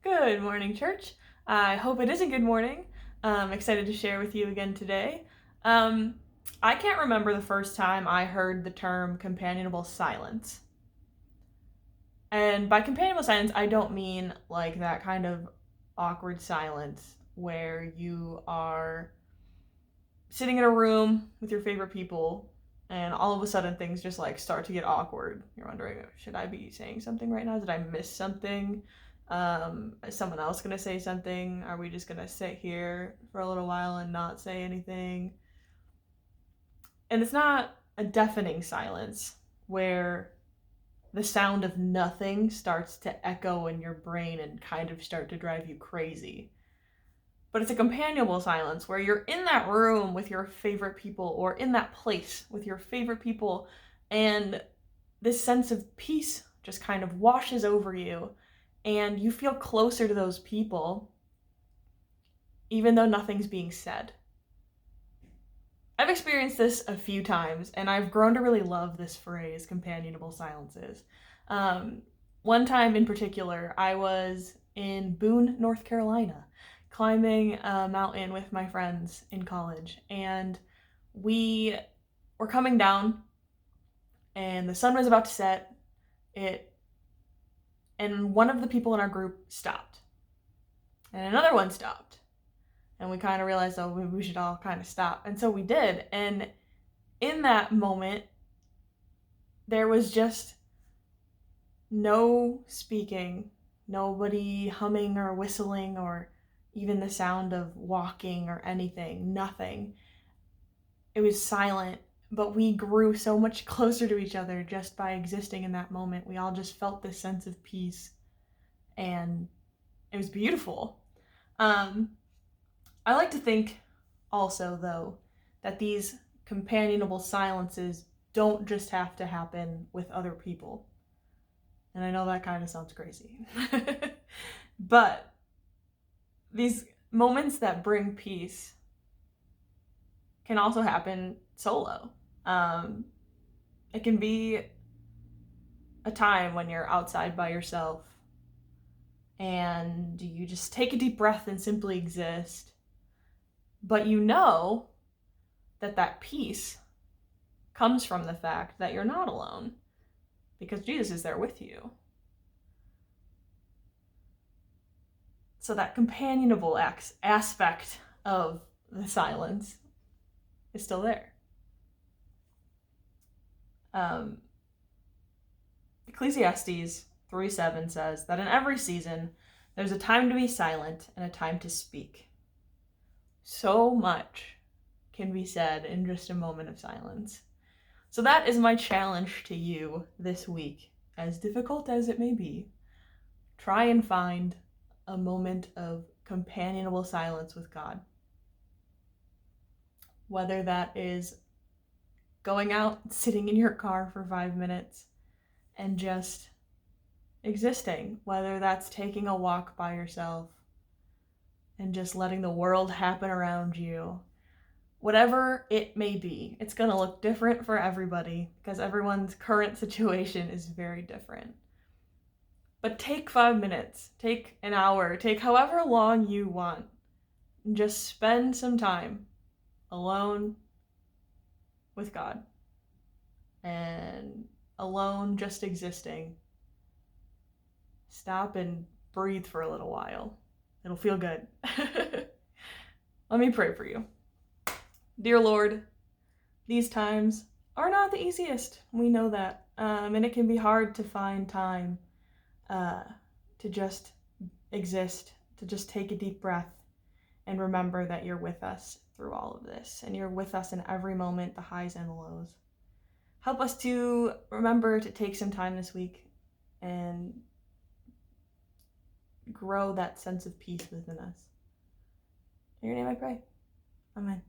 Good morning, church. I hope it is a good morning. I'm excited to share with you again today. Um, I can't remember the first time I heard the term companionable silence. And by companionable silence, I don't mean like that kind of awkward silence where you are sitting in a room with your favorite people and all of a sudden things just like start to get awkward. You're wondering, should I be saying something right now? Did I miss something? Is someone else gonna say something? Are we just gonna sit here for a little while and not say anything? And it's not a deafening silence where the sound of nothing starts to echo in your brain and kind of start to drive you crazy. But it's a companionable silence where you're in that room with your favorite people or in that place with your favorite people, and this sense of peace just kind of washes over you, and you feel closer to those people even though nothing's being said. I've experienced this a few times, and I've grown to really love this phrase, companionable silences. One time in particular, I was in Boone, North Carolina, climbing a mountain with my friends in college, and we were coming down, and the sun was about to set. And one of the people in our group stopped, and another one stopped, and we kind of realized, oh, we should all kind of stop, and so we did. And in that moment, there was just no speaking, nobody humming or whistling or even the sound of walking or anything, nothing. It was silent, but we grew so much closer to each other just by existing in that moment. We all just felt this sense of peace, and it was beautiful. I like to think also, though, that these companionable silences don't just have to happen with other people. And I know that kind of sounds crazy. But these moments that bring peace can also happen solo. It can be a time when you're outside by yourself and you just take a deep breath and simply exist. But you know that peace comes from the fact that you're not alone because Jesus is there with you. So that companionable aspect of the silence is still there. Ecclesiastes 3:7 says that in every season there's a time to be silent and a time to speak. So much can be said in just a moment of silence. So that is my challenge to you this week, as difficult as it may be. Try and find a moment of companionable silence with God. Whether that is going out, sitting in your car for 5 minutes and just existing, whether that's taking a walk by yourself and just letting the world happen around you. Whatever it may be, it's going to look different for everybody because everyone's current situation is very different. But take 5 minutes, take an hour, take however long you want, and just spend some time alone with God and alone just existing. Stop and breathe for a little while. It'll feel good. Let me pray for you. Dear Lord, these times are not the easiest. We know that. And it can be hard to find time to just exist, to just take a deep breath and remember that you're with us through all of this. And you're with us in every moment, the highs and the lows. Help us to remember to take some time this week and grow that sense of peace within us. In your name I pray. Amen.